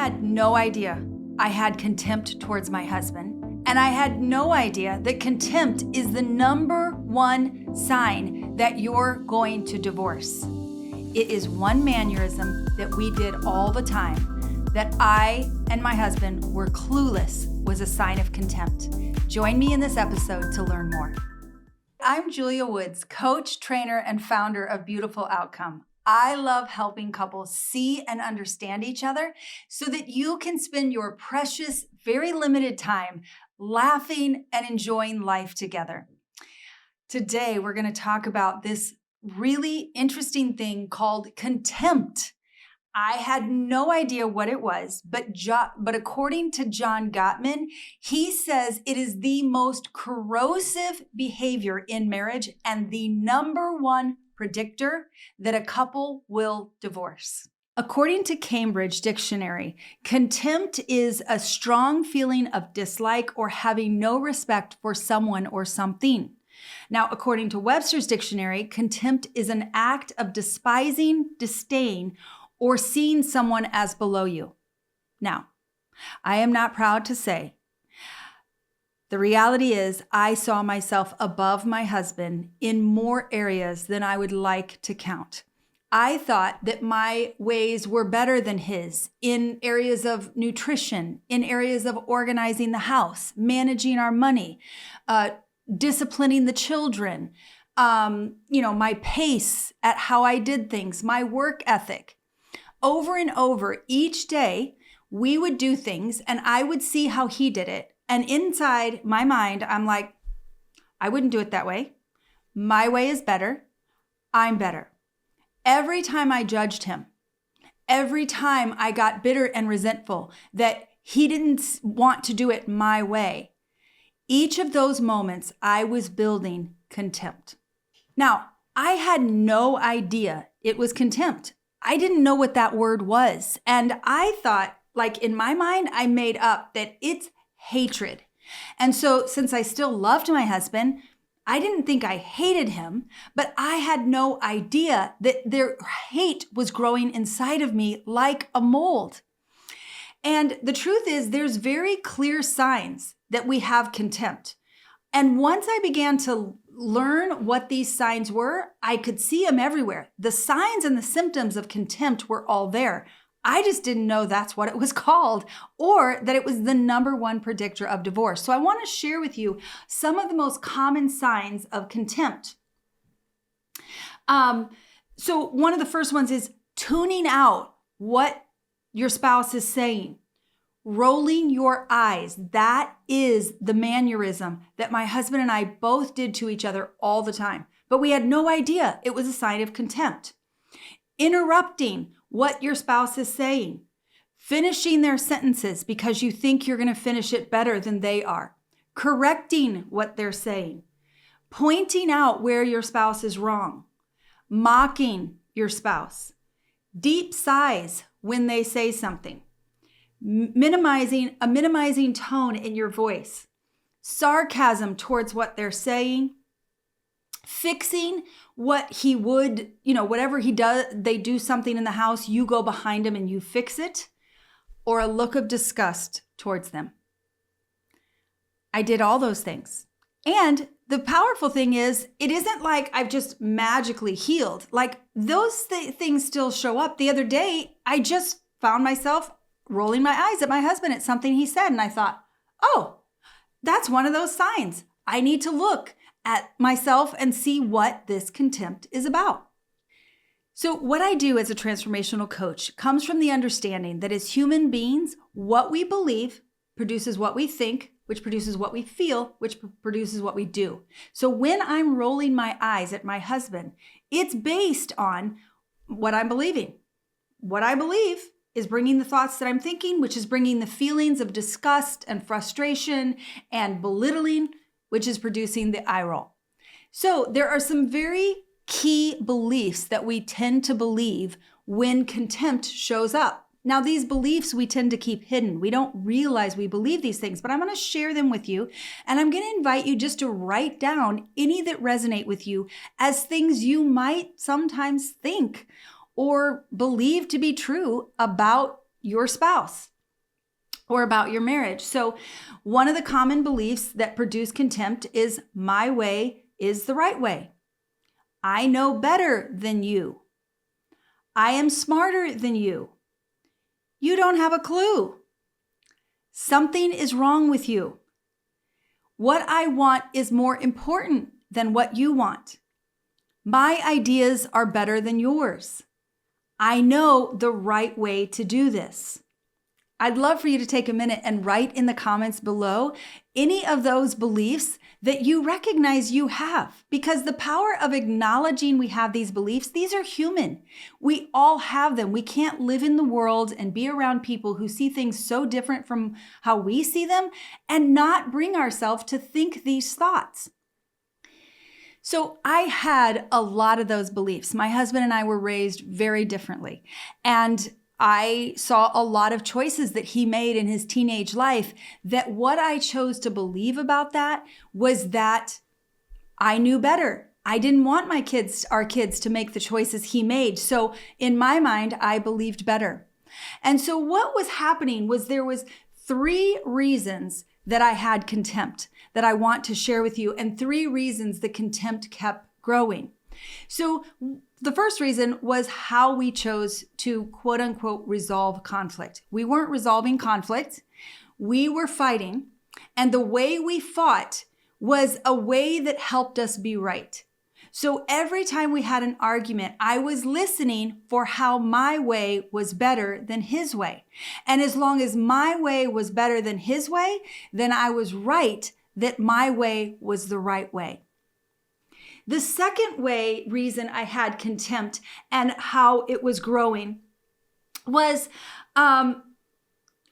had no idea I had contempt towards my husband, and I had no idea that contempt is the number one sign that you're going to divorce. It is one mannerism that we did all the time that I and my husband were clueless was a sign of contempt. Join me in this episode to learn more. I'm Julia Woods, coach, trainer, and founder of Beautiful Outcome. I love helping couples see and understand each other so that you can spend your precious, very limited time laughing and enjoying life together. Today, we're going to talk about this really interesting thing called contempt. I had no idea what it was, but according to John Gottman, he says it is the most corrosive behavior in marriage and the number one predictor that a couple will divorce. According to Cambridge Dictionary, contempt is a strong feeling of dislike or having no respect for someone or something. Now, according to Webster's Dictionary, contempt is an act of despising, disdain, or seeing someone as below you. Now, I am not proud to say, the reality is I saw myself above my husband in more areas than I would like to count. I thought that my ways were better than his in areas of nutrition, in areas of organizing the house, managing our money, disciplining the children, my pace at how I did things, my work ethic. Over and over each day, we would do things and I would see how he did it. And inside my mind, I'm like, I wouldn't do it that way. My way is better. I'm better. Every time I judged him, every time I got bitter and resentful that he didn't want to do it my way, each of those moments I was building contempt. Now, I had no idea it was contempt. I didn't know what that word was. And I thought, like in my mind, I made up that it's hatred. And so since I still loved my husband, I didn't think I hated him, but I had no idea that their hate was growing inside of me like a mold. And the truth is, there's very clear signs that we have contempt. And once I began to learn what these signs were, I could see them everywhere. The signs and the symptoms of contempt were all there. I just didn't know that's what it was called or that it was the number one predictor of divorce. So I want to share with you some of the most common signs of contempt. So one of the first ones is tuning out what your spouse is saying. Rolling your eyes. That is the mannerism that my husband and I both did to each other all the time. But we had no idea it was a sign of contempt. Interrupting what your spouse is saying. Finishing their sentences because you think you're going to finish it better than they are. Correcting what they're saying. Pointing out where your spouse is wrong. Mocking your spouse. Deep sighs when they say something. Minimizing tone in your voice. Sarcasm towards what they're saying. Fixing what he would, whatever he does, they do something in the house, you go behind him and you fix it, or a look of disgust towards them. I did all those things. And the powerful thing is, it isn't like I've just magically healed. Like those things still show up. The other day, I just found myself rolling my eyes at my husband at something he said. And I thought, oh, that's one of those signs. I need to look at myself and see what this contempt is about. So what I do as a transformational coach comes from the understanding that as human beings, what we believe produces what we think, which produces what we feel, which produces what we do. So when I'm rolling my eyes at my husband, it's based on what I'm believing. What I believe is bringing the thoughts that I'm thinking, which is bringing the feelings of disgust and frustration and belittling, which is producing the eye roll. So there are some very key beliefs that we tend to believe when contempt shows up. Now, these beliefs we tend to keep hidden. We don't realize we believe these things, but I'm going to share them with you. And I'm going to invite you just to write down any that resonate with you as things you might sometimes think or believe to be true about your spouse. or about your marriage. So one of the common beliefs that produce contempt is my way is the right way. I know better than you. I am smarter than you. You don't have a clue. Something is wrong with you. What I want is more important than what you want. My ideas are better than yours. I know the right way to do this. I'd love for you to take a minute and write in the comments below any of those beliefs that you recognize you have, because the power of acknowledging we have these beliefs, these are human. We all have them. We can't live in the world and be around people who see things so different from how we see them and not bring ourselves to think these thoughts. So I had a lot of those beliefs. My husband and I were raised very differently, and I saw a lot of choices that he made in his teenage life that what I chose to believe about that was that I knew better. I didn't want our kids to make the choices he made. So in my mind, I believed better. And so what was happening was there was 3 reasons that I had contempt that I want to share with you, and 3 reasons the contempt kept growing. So the first reason was how we chose to quote unquote resolve conflict. We weren't resolving conflict. We were fighting. And the way we fought was a way that helped us be right. So every time we had an argument, I was listening for how my way was better than his way. And as long as my way was better than his way, then I was right that my way was the right way. The second reason I had contempt and how it was growing was I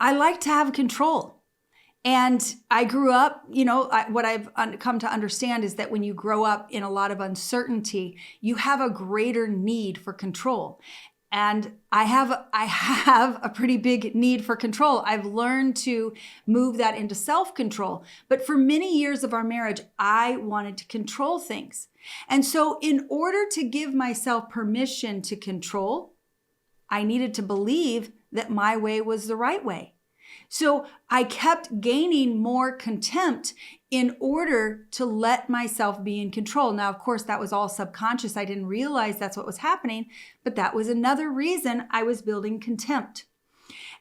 like to have control. And I grew up, what I've come to understand is that when you grow up in a lot of uncertainty, you have a greater need for control. And I have a pretty big need for control. I've learned to move that into self-control. But for many years of our marriage, I wanted to control things. And so in order to give myself permission to control, I needed to believe that my way was the right way. So I kept gaining more contempt in order to let myself be in control. Now, of course, that was all subconscious. I didn't realize that's what was happening, but that was another reason I was building contempt.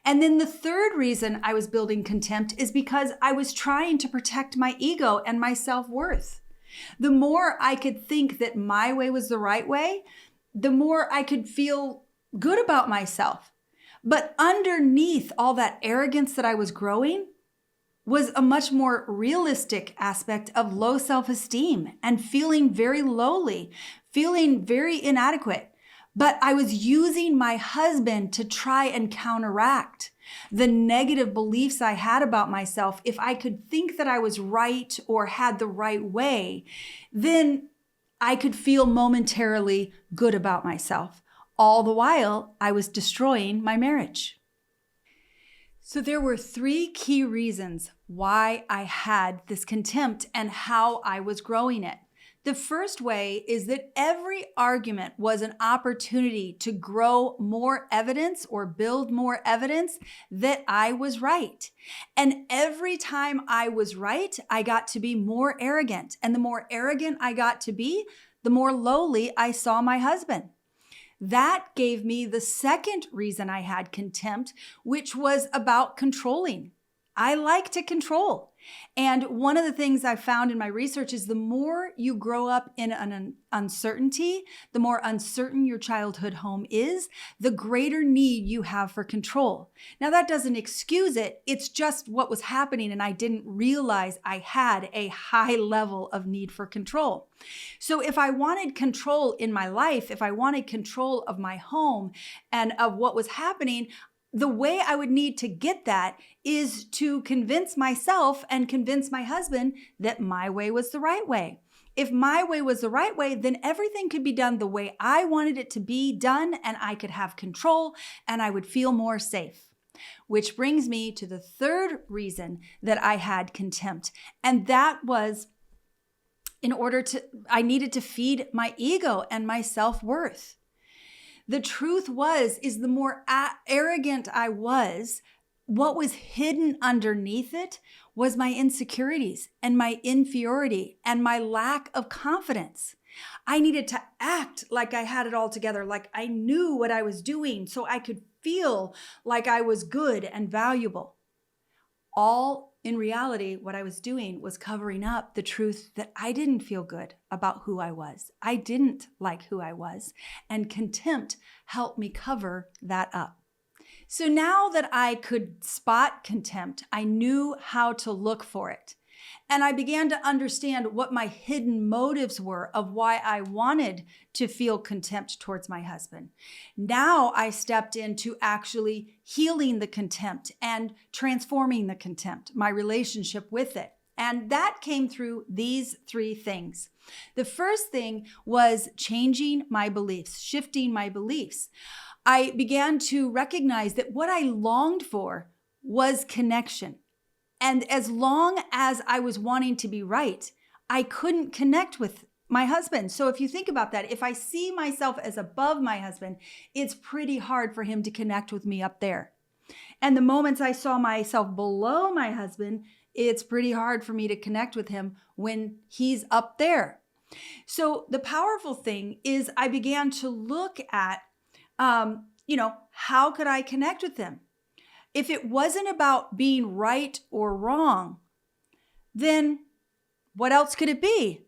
And then the third reason I was building contempt is because I was trying to protect my ego and my self-worth. The more I could think that my way was the right way, the more I could feel good about myself. But underneath all that arrogance that I was growing was a much more realistic aspect of low self-esteem and feeling very lowly, feeling very inadequate. But I was using my husband to try and counteract the negative beliefs I had about myself. If I could think that I was right or had the right way, then I could feel momentarily good about myself. All the while, I was destroying my marriage. So there were 3 key reasons why I had this contempt and how I was growing it. The first way is that every argument was an opportunity to grow more evidence or build more evidence that I was right. And every time I was right, I got to be more arrogant. And the more arrogant I got to be, the more lowly I saw my husband. That gave me the second reason I had contempt, which was about controlling. I like to control. And one of the things I found in my research is the more you grow up in an uncertainty, the more uncertain your childhood home is, the greater need you have for control. Now, that doesn't excuse it. It's just what was happening, and I didn't realize I had a high level of need for control. So if I wanted control in my life, if I wanted control of my home and of what was happening, the way I would need to get that is to convince myself and convince my husband that my way was the right way. If my way was the right way, then everything could be done the way I wanted it to be done, and I could have control and I would feel more safe. Which brings me to the third reason that I had contempt, and that was I needed to feed my ego and my self-worth. The truth is the more arrogant I was, what was hidden underneath it was my insecurities and my inferiority and my lack of confidence. I needed to act like I had it all together, like I knew what I was doing so I could feel like I was good and valuable. All in reality, what I was doing was covering up the truth that I didn't feel good about who I was. I didn't like who I was, and contempt helped me cover that up. So now that I could spot contempt, I knew how to look for it. And I began to understand what my hidden motives were of why I wanted to feel contempt towards my husband. Now I stepped into actually healing the contempt and transforming the contempt, my relationship with it. And that came through these 3 things. The first thing was changing my beliefs, shifting my beliefs. I began to recognize that what I longed for was connection. And as long as I was wanting to be right, I couldn't connect with my husband. So if you think about that, if I see myself as above my husband, it's pretty hard for him to connect with me up there. And the moments I saw myself below my husband, it's pretty hard for me to connect with him when he's up there. So the powerful thing is I began to look at, how could I connect with him? If it wasn't about being right or wrong, then what else could it be?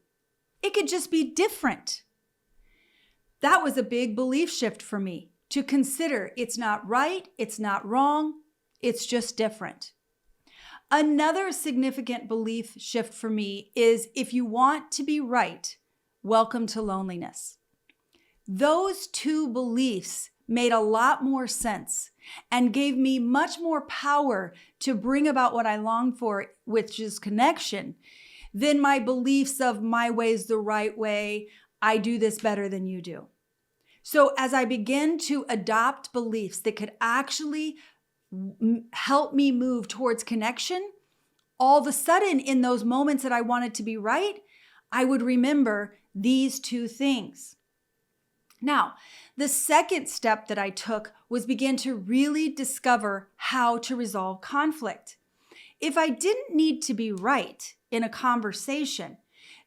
It could just be different. That was a big belief shift for me to consider it's not right, it's not wrong, it's just different. Another significant belief shift for me is if you want to be right, welcome to loneliness. Those 2 beliefs made a lot more sense and gave me much more power to bring about what I long for, which is connection, than my beliefs of my way is the right way, I do this better than you do. So as I begin to adopt beliefs that could actually help me move towards connection, all of a sudden in those moments that I wanted to be right, I would remember these 2 things. Now, the second step that I took was begin to really discover how to resolve conflict. If I didn't need to be right in a conversation,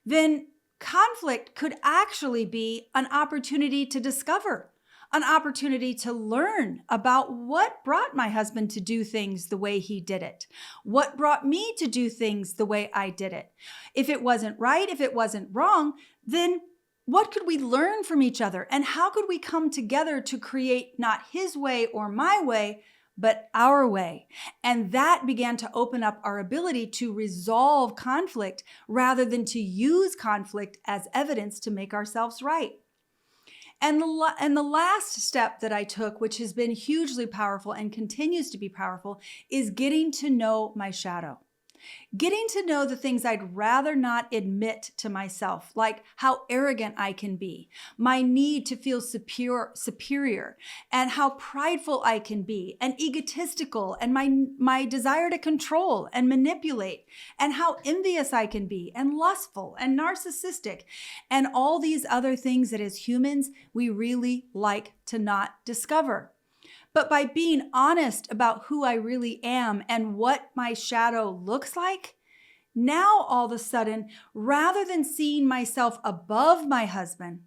then conflict could actually be an opportunity to discover, an opportunity to learn about what brought my husband to do things the way he did it, what brought me to do things the way I did it. If it wasn't right, if it wasn't wrong, then what could we learn from each other? And how could we come together to create not his way or my way, but our way? And that began to open up our ability to resolve conflict rather than to use conflict as evidence to make ourselves right. And the last step that I took, which has been hugely powerful and continues to be powerful, is getting to know my shadow. Getting to know the things I'd rather not admit to myself, like how arrogant I can be, my need to feel superior, and how prideful I can be, and egotistical, and my desire to control and manipulate, and how envious I can be, and lustful, and narcissistic, and all these other things that as humans, we really like to not discover. But by being honest about who I really am and what my shadow looks like, now all of a sudden, rather than seeing myself above my husband,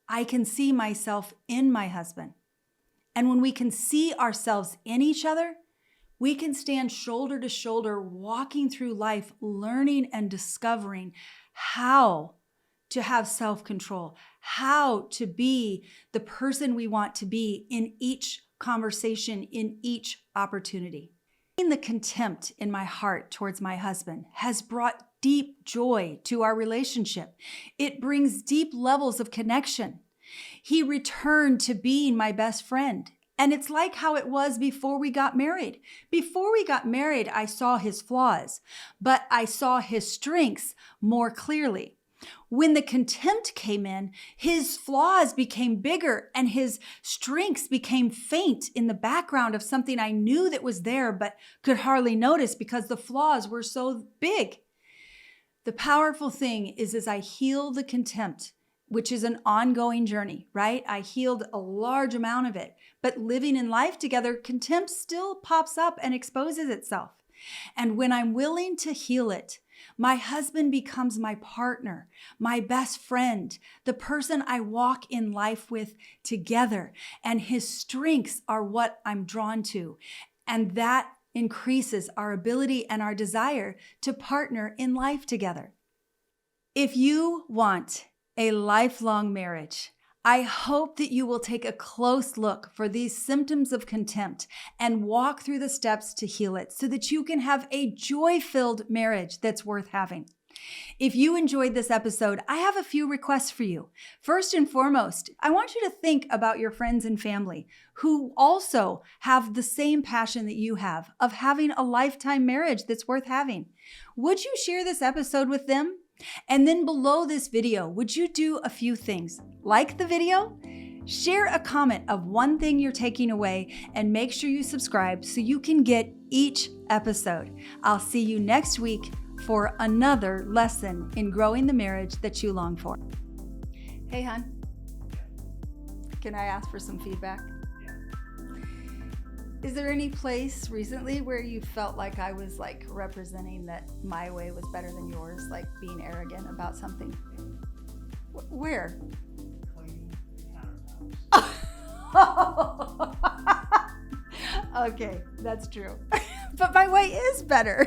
I can see myself in my husband. And when we can see ourselves in each other, we can stand shoulder to shoulder, walking through life, learning and discovering how to have self-control, how to be the person we want to be in each conversation, in each opportunity. The contempt in my heart towards my husband has brought deep joy to our relationship. It brings deep levels of connection. He returned to being my best friend. And it's like how it was before we got married. Before we got married, I saw his flaws, but I saw his strengths more clearly. When the contempt came in, his flaws became bigger and his strengths became faint in the background of something I knew that was there, but could hardly notice because the flaws were so big. The powerful thing is as I heal the contempt which is an ongoing journey, right? I healed a large amount of it, but living in life together, contempt still pops up and exposes itself. And when I'm willing to heal it, my husband becomes my partner, my best friend, the person I walk in life with together. And his strengths are what I'm drawn to. And that increases our ability and our desire to partner in life together. If you want a lifelong marriage, I hope that you will take a close look for these symptoms of contempt and walk through the steps to heal it so that you can have a joy-filled marriage that's worth having. If you enjoyed this episode, I have a few requests for you. First and foremost, I want you to think about your friends and family who also have the same passion that you have of having a lifetime marriage that's worth having. Would you share this episode with them? And then below this video, would you do a few things? Like the video, share a comment of one thing you're taking away, and make sure you subscribe so you can get each episode. I'll see you next week for another lesson in growing the marriage that you long for. Hey, hon. Can I ask for some feedback? Is there any place recently where you felt like I was like representing that my way was better than yours, like being arrogant about something? Where? Cleaning the countertops. Okay, that's true. But my way is better.